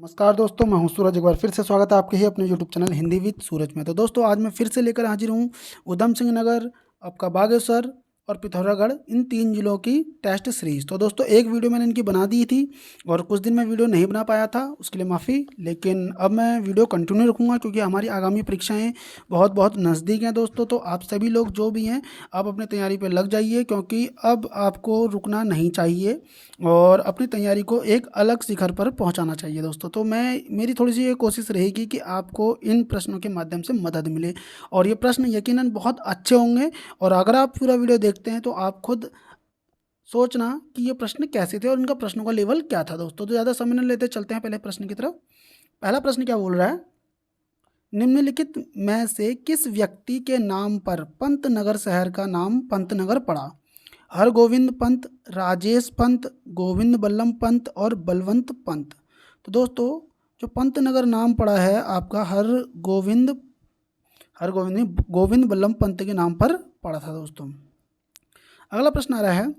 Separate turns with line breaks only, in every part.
नमस्कार दोस्तों, मैं हूं सूरज। एक बार फिर से स्वागत है आपके ही अपने यूट्यूब चैनल हिंदी विद सूरज में। तो दोस्तों, आज मैं फिर से लेकर हाजिर हूं उधम सिंह नगर, आपका बागेश्वर और पिथौरागढ़, इन 3 जिलों की टेस्ट सीरीज। तो दोस्तों, एक वीडियो मैंने इनकी बना दी थी और कुछ दिन में वीडियो नहीं बना पाया था, उसके लिए माफ़ी। लेकिन अब मैं वीडियो कंटिन्यू रखूँगा क्योंकि हमारी आगामी परीक्षाएँ बहुत बहुत नज़दीक हैं दोस्तों। तो आप सभी लोग जो भी हैं, आप अपनी तैयारी पर लग जाइए क्योंकि अब आपको रुकना नहीं चाहिए और अपनी तैयारी को एक अलग शिखर पर पहुंचाना चाहिए दोस्तों। तो मेरी थोड़ी सी ये कोशिश रहेगी कि आपको इन प्रश्नों के माध्यम से मदद मिले और ये प्रश्न यकीनन बहुत अच्छे होंगे। और अगर आप पूरा वीडियो देखते हैं तो आप खुद सोचना कि ये प्रश्न कैसे थे और इनका प्रश्नों का लेवल क्या था दोस्तों। तो ज़्यादा समय न लेते, चलते हैं पहले प्रश्न की तरफ। पहला प्रश्न क्या बोल रहा है, निम्नलिखित में से किस व्यक्ति के नाम पर पंतनगर शहर का नाम पंतनगर पड़ा? हरगोविंद पंत, राजेश पंत, गोविंद बल्लभ पंत और बलवंत पंत। तो दोस्तों, जो पंतनगर नाम पड़ा है आपका हरगोविंद नहीं, गोविंद बल्लभ पंत के नाम पर पड़ा था दोस्तों। अगला प्रश्न आ रहा है,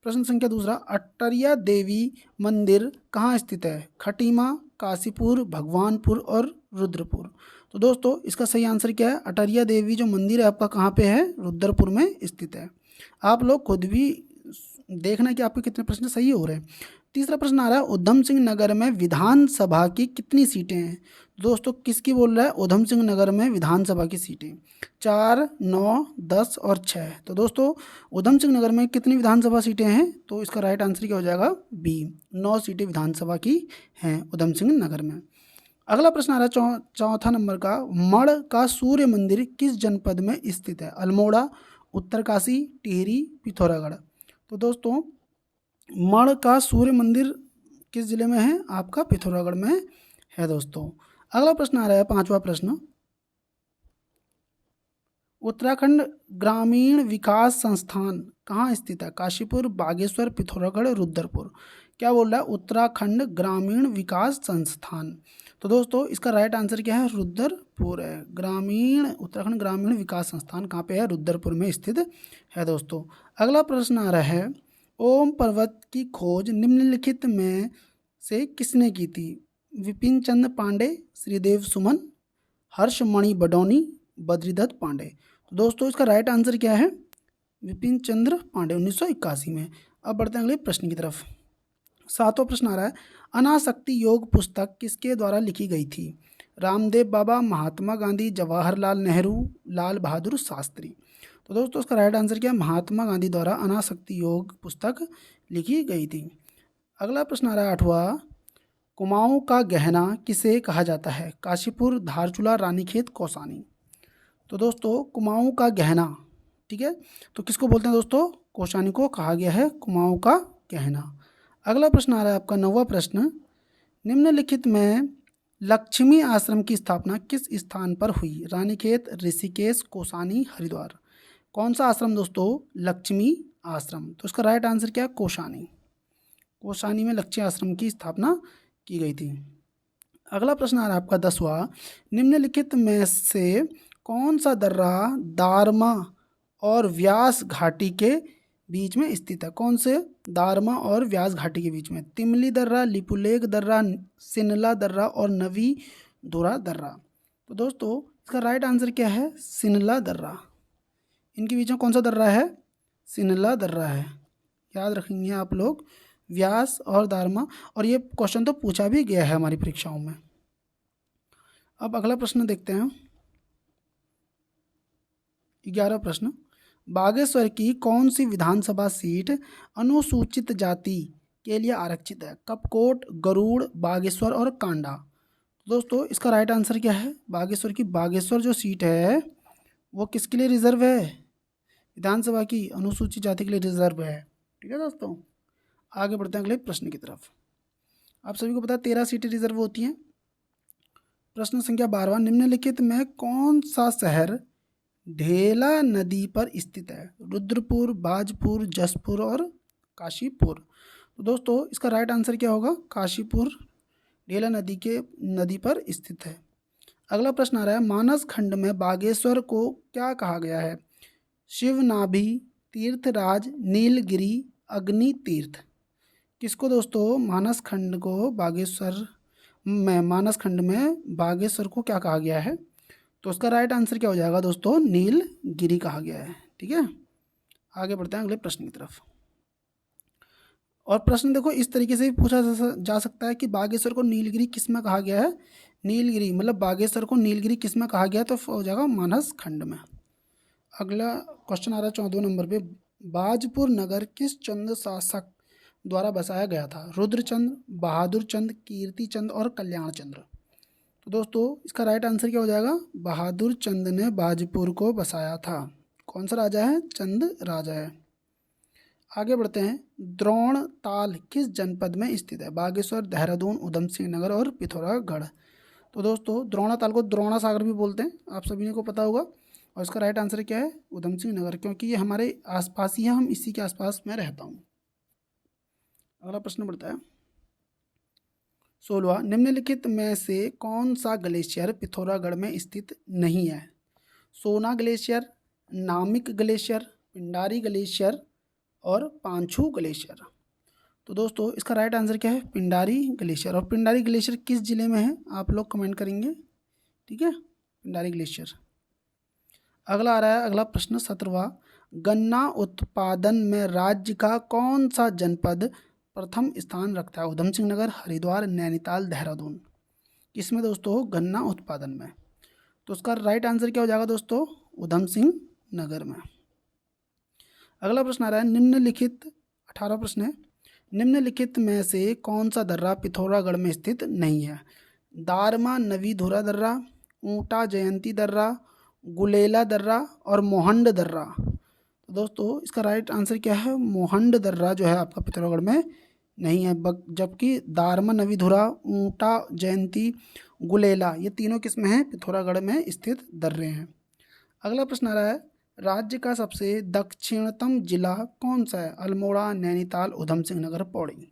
प्रश्न संख्या दूसरा, अटरिया देवी मंदिर कहाँ स्थित है? खटीमा, काशीपुर, भगवानपुर और रुद्रपुर। तो दोस्तों, इसका सही आंसर क्या है? अटरिया देवी जो मंदिर है आपका कहाँ पे है? रुद्रपुर में स्थित है। आप लोग खुद भी देखना कि आपके कितने प्रश्न सही हो रहे हैं। तीसरा प्रश्न आ रहा है, उधम सिंह नगर में विधानसभा की कितनी सीटें हैं? दोस्तों, किसकी बोल रहा है? उधम सिंह नगर में विधानसभा की सीटें 4, 9, 10 और 6। तो दोस्तों, उधम सिंह नगर में कितनी विधानसभा सीटें हैं? तो इसका राइट आंसर क्या हो जाएगा? बी, 9 सीटें विधानसभा की हैं उधम सिंह नगर में। अगला प्रश्न आ रहा है चौथा नंबर का, मढ़ का सूर्य मंदिर किस जनपद में स्थित है? अल्मोड़ा, उत्तरकाशी, टिहरी, पिथौरागढ़। तो दोस्तों, मढ़ का सूर्य मंदिर किस जिले में है? आपका पिथौरागढ़ में है दोस्तों। अगला प्रश्न आ रहा है, पांचवा प्रश्न, उत्तराखंड ग्रामीण विकास संस्थान कहाँ स्थित है? काशीपुर, बागेश्वर, पिथौरागढ़, रुद्रपुर। क्या बोल रहा है? उत्तराखंड ग्रामीण विकास संस्थान। तो दोस्तों, इसका राइट आंसर क्या है? रुद्रपुर है। उत्तराखंड ग्रामीण विकास संस्थान कहाँ पे है? रुद्रपुर में स्थित है दोस्तों। अगला प्रश्न आ रहा है, ओम पर्वत की खोज निम्नलिखित में से किसने की थी? विपिन चंद्र पांडे, श्रीदेव सुमन, हर्षमणि बडौनी, बद्रीदत्त पांडे। तो दोस्तों, इसका राइट आंसर क्या है? विपिन चंद्र पांडे, 1981 में। अब बढ़ते हैं अगले प्रश्न की तरफ। सातवां प्रश्न आ रहा है, अनासक्ति योग पुस्तक किसके द्वारा लिखी गई थी? रामदेव बाबा, महात्मा गांधी, जवाहरलाल नेहरू, लाल बहादुर शास्त्री। तो दोस्तों, इसका राइट आंसर क्या है? महात्मा गांधी द्वारा अनासक्ति योग पुस्तक लिखी गई थी। अगला प्रश्न आ रहा है आठवां, कुमाऊं का गहना किसे कहा जाता है? काशीपुर, धारचूला, रानीखेत, कौसानी। तो दोस्तों, कुमाऊं का गहना, ठीक है, तो किसको बोलते हैं दोस्तों? कौसानी को कहा गया है कुमाऊं का गहना। अगला प्रश्न आ रहा है आपका नौवां प्रश्न, निम्नलिखित में लक्ष्मी आश्रम की स्थापना किस स्थान पर हुई? रानीखेत, ऋषिकेश, कौसानी, हरिद्वार। कौन सा आश्रम दोस्तों? लक्ष्मी आश्रम। तो इसका राइट आंसर क्या है? कौसानी। कौसानी में लक्ष्मी आश्रम की स्थापना की गई थी। अगला प्रश्न आ रहा है आपका 10वां, निम्नलिखित में से कौन सा दर्रा दारमा और व्यास घाटी के बीच में स्थित है? कौन से दारमा और व्यास घाटी के बीच में? तिमली दर्रा, लिपुलेख दर्रा, सिनला दर्रा और नवी धुरा दर्रा। तो दोस्तों, इसका राइट आंसर क्या है? सिनला दर्रा। इनके बीच में कौन सा दर्रा है? सिनला दर्रा है। याद रखेंगे आप लोग, व्यास और दारमा। और ये क्वेश्चन तो पूछा भी गया है हमारी परीक्षाओं में। अब अगला प्रश्न देखते हैं, 11वां प्रश्न, बागेश्वर की कौन सी विधानसभा सीट अनुसूचित जाति के लिए आरक्षित है? कपकोट, गरुड़, बागेश्वर और कांडा। दोस्तों, इसका राइट आंसर क्या है? बागेश्वर जो सीट है वो किसके लिए रिजर्व है? विधानसभा की अनुसूचित जाति के लिए रिजर्व है। ठीक है दोस्तों, आगे बढ़ते हैं अगले प्रश्न की तरफ। आप सभी को पता है 13 सीटें रिजर्व होती हैं। प्रश्न संख्या 12, निम्नलिखित में कौन सा शहर ढेला नदी पर स्थित है? रुद्रपुर, बाजपुर, जसपुर और काशीपुर। तो दोस्तों, इसका राइट आंसर क्या होगा? काशीपुर ढेला नदी पर स्थित है। अगला प्रश्न आ रहा है, मानस खंड में बागेश्वर को क्या कहा गया है? शिवनाभि, तीर्थराज, नीलगिरी, अग्नि तीर्थ। किसको दोस्तों? मानस खंड को बागेश्वर में मानस खंड में बागेश्वर को क्या कहा गया है? तो उसका राइट आंसर क्या हो जाएगा दोस्तों? नीलगिरी कहा गया है। ठीक है, आगे बढ़ते हैं अगले प्रश्न की तरफ। और प्रश्न देखो इस तरीके से भी पूछा जा सकता है कि बागेश्वर को नीलगिरी किस में कहा गया है? नीलगिरी मतलब बागेश्वर को नीलगिरी किस में कहा गया? तो हो जाएगा मानस खंड में। अगला क्वेश्चन आ रहा है 14 नंबर पे। बाजपुर नगर किस चंद शासक द्वारा बसाया गया था? रुद्रचंद, बहादुर चंद, कीर्ति चंद और कल्याण चंद्र। तो दोस्तों इसका राइट आंसर क्या हो जाएगा? बहादुर चंद ने बाजपुर को बसाया था। कौन सा राजा है? चंद राजा है। आगे बढ़ते हैं। द्रोणताल किस जनपद में स्थित है? बागेश्वर, देहरादून, उधम सिंह नगर और पिथौरागढ़। तो दोस्तों द्रोणाताल को द्रोणा सागर भी बोलते हैं, आप सभी को पता होगा। और इसका राइट आंसर क्या है? उधम सिंह नगर, क्योंकि ये हमारे आसपास ही है, हम इसी के आसपास में रहता हूँ। अगला प्रश्न बढ़ता है 16। निम्नलिखित में से कौन सा ग्लेशियर पिथौरागढ़ में स्थित नहीं है? सोना ग्लेशियर, नामिक ग्लेशियर, पिंडारी ग्लेशियर और पांचू ग्लेशियर। तो दोस्तों इसका राइट आंसर क्या है? पिंडारी ग्लेशियर। और पिंडारी ग्लेशियर किस जिले में है? आप लोग कमेंट करेंगे। ठीक है, पिंडारी ग्लेशियर। अगला आ रहा है अगला प्रश्न 17वां। गन्ना उत्पादन में राज्य का कौन सा जनपद प्रथम स्थान रखता है? उधम सिंह नगर, हरिद्वार, नैनीताल, देहरादून। किसमें दोस्तों? गन्ना उत्पादन में। तो उसका राइट आंसर क्या हो जाएगा दोस्तों? उधम सिंह नगर में। अगला प्रश्न आ रहा है निम्नलिखित 18 प्रश्न है। निम्नलिखित में से कौन सा दर्रा पिथौरागढ़ में स्थित नहीं है? दारमा नवीधुरा दर्रा, ऊंटा जयंती दर्रा, गुलेला दर्रा और मोहंड दर्रा। तो दोस्तों इसका राइट आंसर क्या है? मोहंड दर्रा जो है आपका पिथौरागढ़ में नहीं है, जबकि दारमा नवीधुरा, ऊंटा जयंती, गुलेला ये तीनों किस में हैं? पिथौरागढ़ में स्थित दर्रे हैं। अगला प्रश्न आ रहा है राज्य का सबसे दक्षिणतम जिला कौन सा है? अल्मोड़ा, नैनीताल, उधम सिंह नगर, पौड़ी।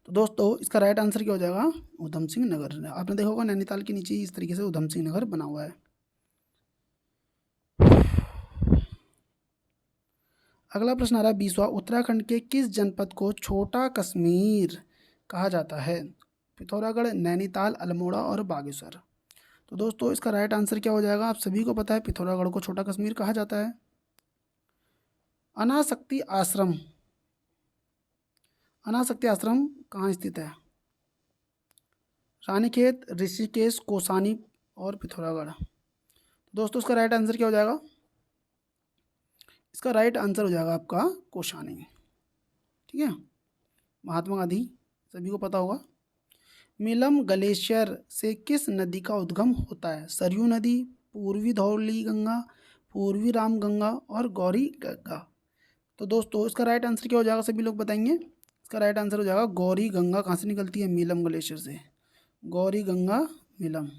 तो दोस्तों इसका राइट आंसर क्या हो जाएगा? उधम सिंह नगर। आपने देखा होगा नैनीताल के नीचे इस तरीके से उधम सिंह नगर बना हुआ है। अगला प्रश्न आ रहा है 20वां। उत्तराखंड के किस जनपद को छोटा कश्मीर कहा जाता है? पिथौरागढ़, नैनीताल, अल्मोड़ा और बागेश्वर। तो दोस्तों इसका राइट आंसर क्या हो जाएगा? आप सभी को पता है पिथौरागढ़ को छोटा कश्मीर कहा जाता है। अनासक्ति आश्रम, अनासक्ति आश्रम कहाँ स्थित है? रानीखेत, ऋषिकेश, कौसानी और पिथौरागढ़। दोस्तों इसका राइट आंसर क्या हो जाएगा? इसका राइट आंसर हो जाएगा आपका कौसानी। ठीक है, महात्मा गांधी सभी को पता होगा। मिलम ग्लेशियर से किस नदी का उद्गम होता है? सरयू नदी, पूर्वी धौली गंगा, पूर्वी राम गंगा और गौरी गंगा। तो दोस्तों इसका राइट आंसर क्या हो जाएगा? सभी लोग बताएंगे। इसका राइट आंसर हो जाएगा गौरी गंगा। कहाँ से निकलती है? मिलम ग्लेशियर से। गौरी गंगा मिलम।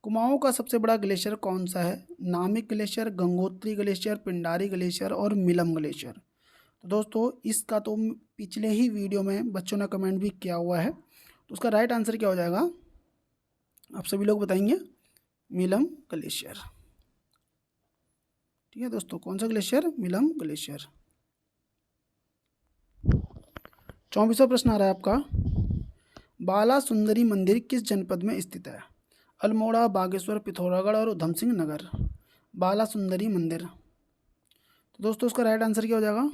कुमाऊं का सबसे बड़ा ग्लेशियर कौन सा है? Namik glacier, Gangotri glacier, Pindari glacier और मिलम ग्लेशियर। तो दोस्तों इसका तो पिछले ही वीडियो में बच्चों ने कमेंट भी किया हुआ है, तो उसका राइट आंसर क्या हो जाएगा? आप सभी लोग बताएंगे। मिलम ग्लेशियर। ठीक है दोस्तों, कौन सा ग्लेशियर? मिलम ग्लेशियर। 24वां प्रश्न आ रहा है आपका। बाला सुंदरी मंदिर किस जनपद में स्थित है? अल्मोड़ा, बागेश्वर, पिथौरागढ़ और उधम सिंह नगर। बाला सुंदरी मंदिर। तो दोस्तों उसका राइट आंसर क्या हो जाएगा?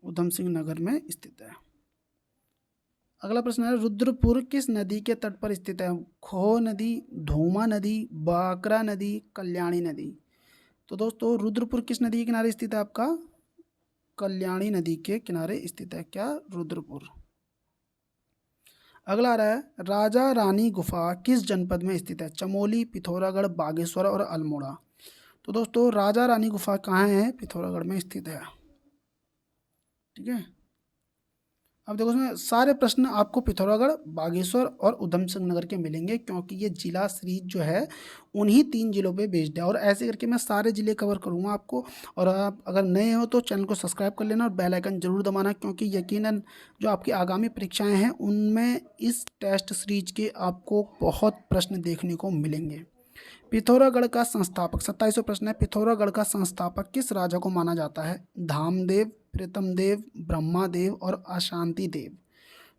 उधम सिंह नगर में स्थित है। अगला प्रश्न है रुद्रपुर किस नदी के तट पर स्थित है? खो नदी, धूमा नदी, बाकरा नदी, कल्याणी नदी। तो दोस्तों रुद्रपुर किस नदी के किनारे स्थित है आपका? कल्याणी नदी के किनारे स्थित है क्या रुद्रपुर। अगला आ रहा है राजा रानी गुफा किस जनपद में स्थित है? चमोली, पिथौरागढ़, बागेश्वर और अल्मोड़ा। तो दोस्तों राजा रानी गुफा कहाँ है? पिथौरागढ़ में स्थित है। ठीक है, अब देखो इसमें सारे प्रश्न आपको पिथौरागढ़, बागेश्वर और उधम सिंह नगर के मिलेंगे, क्योंकि ये जिला सीरीज जो है उन्हीं 3 जिलों पे बेस्ड है। और ऐसे करके मैं सारे ज़िले कवर करूँगा आपको। और आप अगर नए हो तो चैनल को सब्सक्राइब कर लेना और बेल आइकन जरूर दबाना, क्योंकि यकीनन जो आपकी आगामी परीक्षाएँ हैं उनमें इस टेस्ट सीरीज के आपको बहुत प्रश्न देखने को मिलेंगे। पिथौरागढ़ का संस्थापक, 27वां प्रश्न है, पिथौरागढ़ का संस्थापक किस राजा को माना जाता है? धामदेव, प्रीतम देव, ब्रह्मादेव और अशांति देव।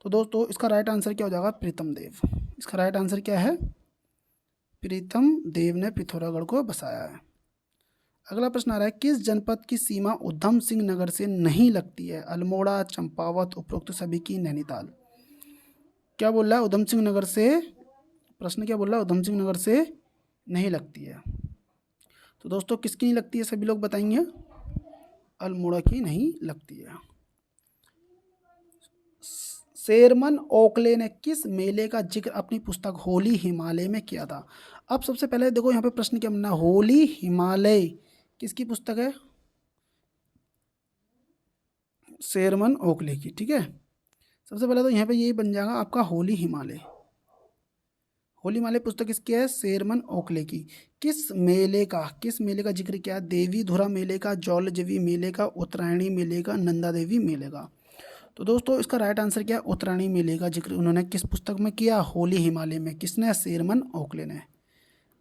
तो दोस्तों इसका राइट आंसर क्या हो जाएगा? प्रीतम देव। इसका राइट आंसर क्या है? प्रीतम देव ने पिथौरागढ़ को बसाया है। अगला प्रश्न आ रहा है, किस जनपद की सीमा उधम सिंह नगर से नहीं लगती है? अल्मोड़ा, चंपावत, उपरोक्त सभी की, नैनीताल। क्या बोल रहा है? उधम सिंह नगर से, प्रश्न क्या बोल रहा है? उधम सिंह नगर से नहीं लगती है। तो दोस्तों किसकी नहीं लगती है? सभी लोग बताएंगे। अल्मोड़ा की नहीं लगती है। शेरमन ओकले ने किस मेले का जिक्र अपनी पुस्तक होली हिमालय में किया था? अब सबसे पहले देखो यहाँ पे प्रश्न क्या बनना है? होली हिमालय किसकी पुस्तक है? शेरमन ओकले की। ठीक है, सबसे पहले तो यहाँ पे यही बन जाएगा आपका होली हिमालय। होली हिमालय पुस्तक किसकी है? शेरमन ओकले की। किस मेले का जिक्र किया? देवी धुरा मेले का, जौलजवी मेले का, उत्तरायणी मेले का, नंदा देवी मेले का। तो दोस्तों इसका राइट आंसर क्या है? उत्तरायणी मेले का जिक्र उन्होंने किस पुस्तक में किया? होली हिमालय में। किसने? शेरमन ओकले ने।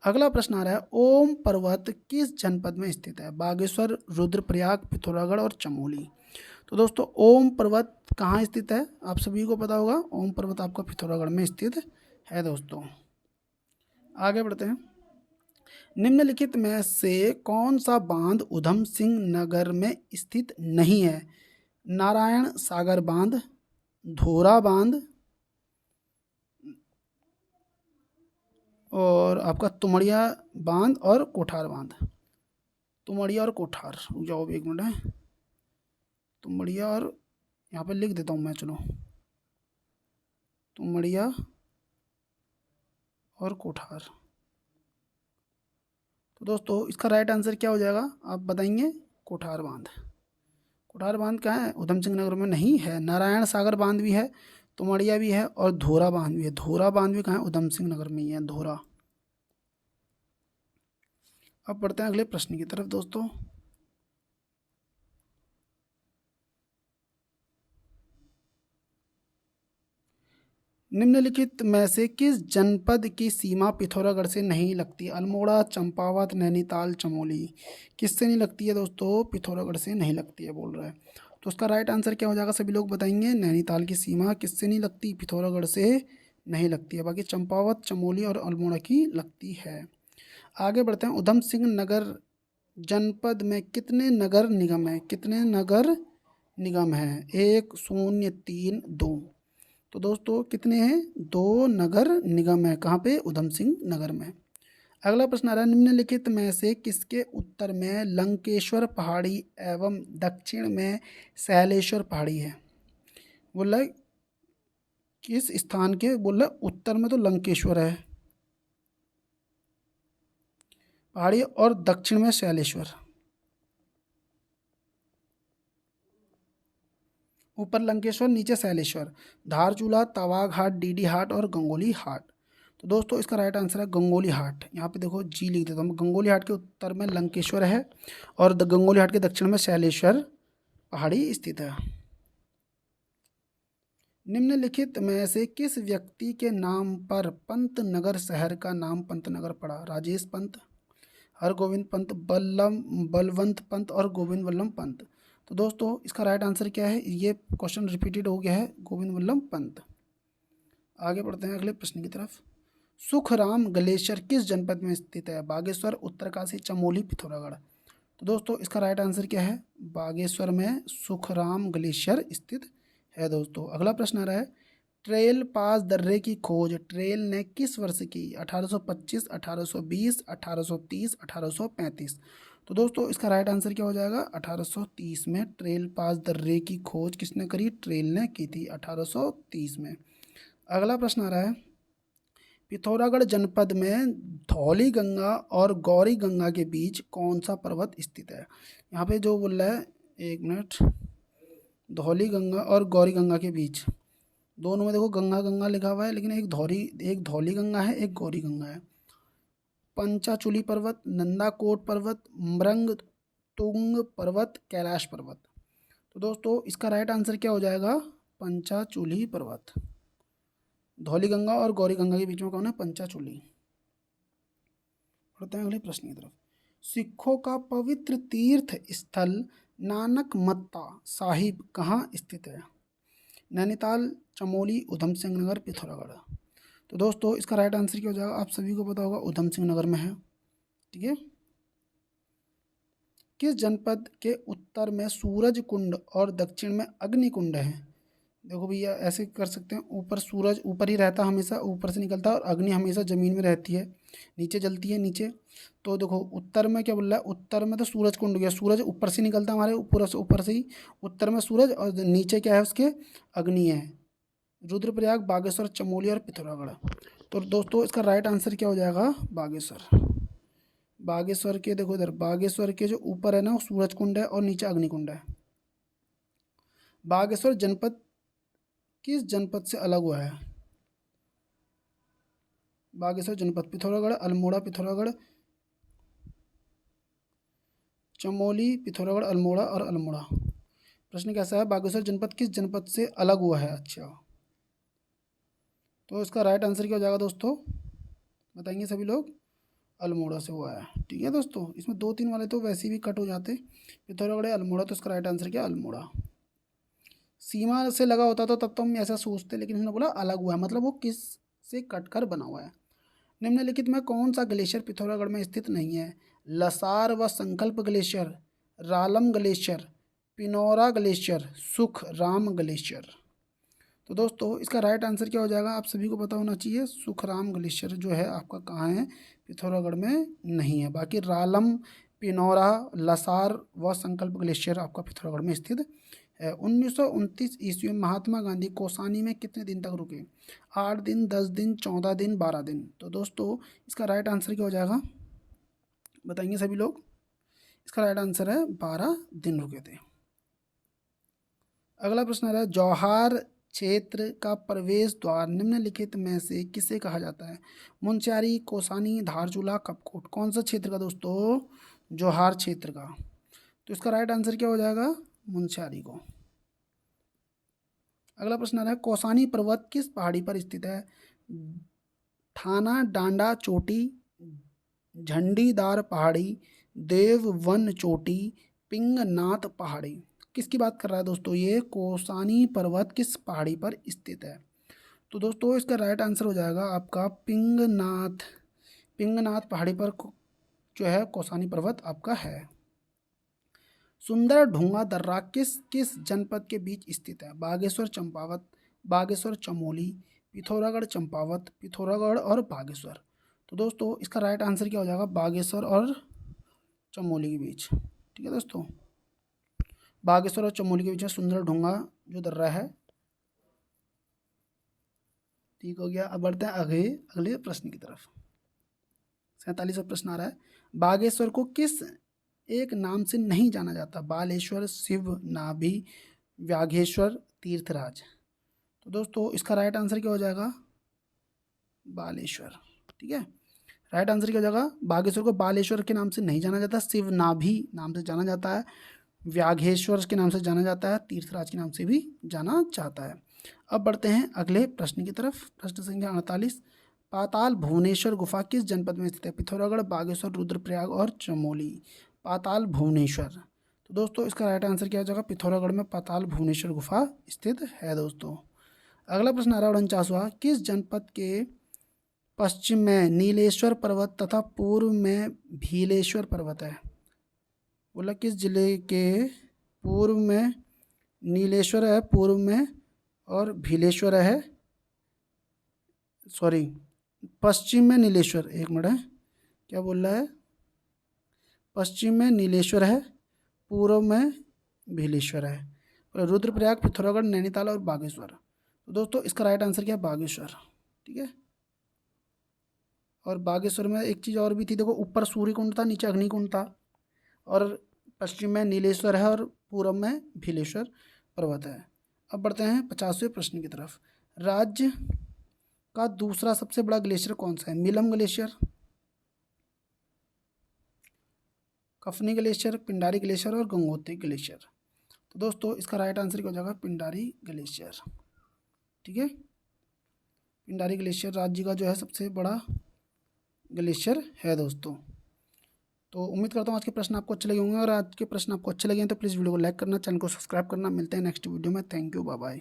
अगला प्रश्न आ रहा है, ओम पर्वत किस जनपद में स्थित है? बागेश्वर, रुद्रप्रयाग, पिथौरागढ़ और चमोली। तो दोस्तों ओम पर्वत कहाँ स्थित है? आप सभी को पता होगा, ओम पर्वत आपका पिथौरागढ़ में स्थित है। दोस्तों आगे बढ़ते हैं। निम्नलिखित में से कौन सा बांध उधम सिंह नगर में स्थित नहीं है? नारायण सागर बांध, धोरा बांध और आपका तुमड़िया बांध और कोठार बांध। तुमड़िया और कोठार, रुक जाओ एक मिनट है। तुमड़िया और, यहाँ पे लिख देता हूँ मैं, चलो, तुमड़िया और कोठार। तो दोस्तों इसका राइट आंसर क्या हो जाएगा? आप बताएंगे। कोठार बांध। कोठार बांध कहाँ है? उधम सिंह नगर में नहीं है। नारायण सागर बांध भी है, तुमड़िया भी है और धोरा बांध भी है। धोरा बांध भी कहाँ है? उधम सिंह नगर में ही है, धोरा। अब बढ़ते हैं अगले प्रश्न की तरफ। दोस्तों निम्नलिखित में से किस जनपद की सीमा पिथौरागढ़ से नहीं लगती? अल्मोड़ा, चंपावत, नैनीताल, चमोली। किससे नहीं लगती है दोस्तों? पिथौरागढ़ से नहीं लगती है बोल रहा है। तो उसका राइट आंसर क्या हो जाएगा? सभी लोग बताएंगे। नैनीताल की सीमा किससे नहीं लगती? पिथौरागढ़ से नहीं लगती है। बाकी चंपावत, चमोली और अल्मोड़ा की लगती है। आगे बढ़ते हैं। उधम सिंह नगर जनपद में कितने नगर निगम हैं? कितने नगर निगम हैं? 1, 0, 3, 2। तो दोस्तों कितने हैं? 2 नगर निगम है। कहाँ पे? उधम सिंह नगर में। अगला प्रश्न आ रहा है, निम्नलिखित में से किसके उत्तर में लंकेश्वर पहाड़ी एवं दक्षिण में शैलेश्वर पहाड़ी है? बोला किस स्थान के? बोला उत्तर में तो लंकेश्वर है पहाड़ी और दक्षिण में शैलेश्वर। ऊपर लंकेश्वर, नीचे शैलेश्वर। धारचूला, तवा घाट, डीडी हाट और गंगोली हाट। तो दोस्तों इसका राइट आंसर है गंगोली हाट। यहाँ पे देखो जी लिख देता हूँ। गंगोली हाट के उत्तर में लंकेश्वर है और गंगोली हाट के दक्षिण में शैलेश्वर पहाड़ी स्थित है। निम्नलिखित में से किस व्यक्ति के नाम पर पंत नगर शहर का नाम पंतनगर पड़ा? राजेश पंत, हरगोविंद पंत, बलवंत पंत और गोविंद वल्लभ पंत। तो दोस्तों इसका राइट आंसर क्या है? ये क्वेश्चन रिपीटेड हो गया है, गोविंद वल्लभ पंत। आगे बढ़ते हैं अगले प्रश्न की तरफ। सुखराम ग्लेशियर किस जनपद में स्थित है? बागेश्वर, उत्तरकाशी, चमोली, पिथौरागढ़। तो दोस्तों इसका राइट आंसर क्या है? बागेश्वर में सुखराम ग्लेशियर स्थित है। दोस्तों अगला प्रश्न आ रहा है, ट्रेल पास दर्रे की खोज ट्रेल ने किस वर्ष की? 1825, 1820, 1830, 1835। तो दोस्तों इसका राइट आंसर क्या हो जाएगा? 1830 में ट्रेल पास दर्रे की खोज किसने करी? ट्रेल ने की थी 1830 में। अगला प्रश्न आ रहा है, पिथौरागढ़ जनपद में धौली गंगा और गौरी गंगा के बीच कौन सा पर्वत स्थित है? यहाँ पे जो बोल रहा है, एक मिनट, धौली गंगा और गौरी गंगा के बीच, दोनों में देखो गंगा गंगा लिखा हुआ है, लेकिन एक धौली गंगा है, एक गौरी गंगा है। पंचाचूली पर्वत, नंदाकोट पर्वत, मृंग तुंग पर्वत, कैलाश पर्वत। तो दोस्तों इसका राइट आंसर क्या हो जाएगा? पंचाचूली पर्वत। धौली गंगा और गौरी गंगा के बीच में कौन है? पंचाचूली। बढ़ते हैं अगले प्रश्न की तरफ। सिखों का पवित्र तीर्थ स्थल नानक मत्ता साहिब कहाँ स्थित है? नैनीताल, चमोली, उधम सिंह नगर, पिथौरागढ़। तो दोस्तों इसका राइट आंसर क्या हो जाएगा? आप सभी को पता होगा उधम सिंह नगर में है। ठीक है। किस जनपद के उत्तर में सूरज कुंड और दक्षिण में अग्नि कुंड है? देखो भैया ऐसे कर सकते हैं, ऊपर सूरज ऊपर ही रहता है, हमेशा ऊपर से निकलता है, और अग्नि हमेशा ज़मीन में रहती है, नीचे जलती है नीचे। तो देखो उत्तर में क्या बोल रहा है? उत्तर में तो सूरज कुंड हो गया, सूरज ऊपर से निकलता है हमारे ऊपर से ही, उत्तर में सूरज, और नीचे क्या है उसके? अग्नि है। रुद्रप्रयाग, बागेश्वर, चमोली और पिथौरागढ़। तो दोस्तों इसका राइट आंसर क्या हो जाएगा? बागेश्वर। बागेश्वर के देखो इधर, बागेश्वर के जो ऊपर है ना वो सूरज कुंड है और नीचे अग्नि कुंड है। बागेश्वर जनपद किस जनपद से अलग हुआ है? बागेश्वर जनपद पिथौरागढ़, अल्मोड़ा, पिथौरागढ़, चमोली, पिथौरागढ़, अल्मोड़ा और अल्मोड़ा। प्रश्न कैसा है? बागेश्वर जनपद किस जनपद से अलग हुआ है? अच्छा, तो इसका राइट आंसर क्या हो जाएगा दोस्तों? बताएंगे सभी लोग? अल्मोड़ा से हुआ है। ठीक है दोस्तों, इसमें 2-3 वाले तो वैसे भी कट हो जाते, पिथौरागढ़, अल्मोड़ा, तो इसका राइट आंसर क्या? अल्मोड़ा। सीमा से लगा होता तो तब तो हम ऐसा सोचते, लेकिन उसने बोला अलग हुआ है, मतलब वो किस से कट कर बना हुआ है। निम्नलिखित में कौन सा ग्लेशियर पिथौरागढ़ में स्थित नहीं है? लसार व संकल्प glacier, Ralam glacier, Pinaura glacier, सुख राम ग्लेशियर। तो दोस्तों इसका राइट आंसर क्या हो जाएगा? आप सभी को पता होना चाहिए, सुखराम ग्लेशियर जो है आपका कहाँ है? पिथौरागढ़ में नहीं है। बाकी रालम, पिनौरा, लसार व संकल्प ग्लेशियर आपका पिथौरागढ़ में स्थित है। 1929 ईस्वी में महात्मा गांधी कौसानी में कितने दिन तक रुके? 8 दिन, 10 दिन, 14 दिन, 12 दिन। तो दोस्तों इसका राइट आंसर क्या हो जाएगा? बताएंगे सभी लोग? इसका राइट आंसर है 12 दिन रुके थे। अगला प्रश्न आ रहा है, जौहार क्षेत्र का प्रवेश द्वार निम्नलिखित में से किसे कहा जाता है? मुंशियारी, कौसानी, धारचूला, कपकोट। कौन सा क्षेत्र का दोस्तों? जौहार क्षेत्र का। तो इसका राइट आंसर क्या हो जाएगा? मुंशियारी को। अगला प्रश्न आ रहा है, कौसानी पर्वत किस पहाड़ी पर स्थित है? थाना डांडा चोटी, झंडीदार पहाड़ी, देव वन चोटी, पिंगनाथ पहाड़ी। किसकी बात कर रहा है दोस्तों? ये कौसानी पर्वत किस पहाड़ी पर स्थित है? तो दोस्तों इसका राइट आंसर हो जाएगा आपका पिंगनाथ। पिंगनाथ पहाड़ी पर जो है कौसानी पर्वत आपका है। सुंदर ढूंगा दर्रा किस किस जनपद के बीच स्थित है? बागेश्वर, चंपावत, बागेश्वर, चमोली, पिथौरागढ़, चंपावत, पिथौरागढ़ और बागेश्वर। तो दोस्तों इसका राइट आंसर क्या हो जाएगा? बागेश्वर और चमोली के बीच। ठीक है दोस्तों, बागेश्वर और चमोली के बीच में सुंदर ढूंगा जो दर्रा है। ठीक हो गया। अब बढ़ते हैं अगले अगले प्रश्न की तरफ। 47वां प्रश्न आ रहा है, बागेश्वर को किस एक नाम से नहीं जाना जाता? बालेश्वर, शिव नाभि, व्याघेश्वर, तीर्थराज। तो दोस्तों इसका राइट आंसर क्या हो जाएगा? बालेश्वर। ठीक है, राइट आंसर क्या हो जाएगा? बागेश्वर को बालेश्वर के नाम से नहीं जाना जाता, शिव नाभि नाम से जाना जाता है, व्याघेश्वर के नाम से जाना जाता है, तीर्थराज के नाम से भी जाना जाता है। अब बढ़ते हैं अगले प्रश्न की तरफ। प्रश्न संख्या 48, पाताल भुवनेश्वर गुफा किस जनपद में स्थित है? पिथौरागढ़, बागेश्वर, रुद्रप्रयाग और चमोली। पाताल भुवनेश्वर। तो दोस्तों इसका राइट आंसर क्या हो जाएगा? पिथौरागढ़ में पाताल भुवनेश्वर गुफा स्थित है दोस्तों। अगला प्रश्न आ रहा है 49वां, किस जनपद के पश्चिम में नीलेश्वर पर्वत तथा पूर्व में भीलेश्वर पर्वत है? बोला किस जिले के पूर्व में नीलेश्वर है, पूर्व में, और भीलेश्वर है, सॉरी पश्चिम में नीलेश्वर, एक मिनट है, क्या बोल रहा है? पश्चिम में नीलेश्वर है, पूर्व में भीलेश्वर है। रुद्रप्रयाग, पिथौरागढ़, नैनीताल और बागेश्वर। तो दोस्तों इसका राइट आंसर क्या है? बागेश्वर। ठीक है, और बागेश्वर में एक चीज़ और भी थी, देखो ऊपर सूर्य कुंड था, नीचे अग्निकुंड था, और पश्चिम में नीलेश्वर है और पूर्व में भीलेश्वर पर्वत है। अब बढ़ते हैं 50वें प्रश्न की तरफ। राज्य का दूसरा सबसे बड़ा ग्लेशियर कौन सा है? मिलम ग्लेशियर, कफनी ग्लेशियर, पिंडारी ग्लेशियर और गंगोत्री ग्लेशियर। तो दोस्तों इसका राइट आंसर क्या हो जाएगा? पिंडारी ग्लेशियर। ठीक है, पिंडारी ग्लेशियर राज्य का जो है सबसे बड़ा ग्लेशियर है दोस्तों। तो उम्मीद करता हूँ आज के प्रश्न आपको अच्छे लगे होंगे। अगर आज के प्रश्न आपको अच्छे लगे हैं तो प्लीज़ वीडियो को लाइक करना, चैनल को सब्सक्राइब करना। मिलते हैं नेक्स्ट वीडियो में। Thank you, bye bye.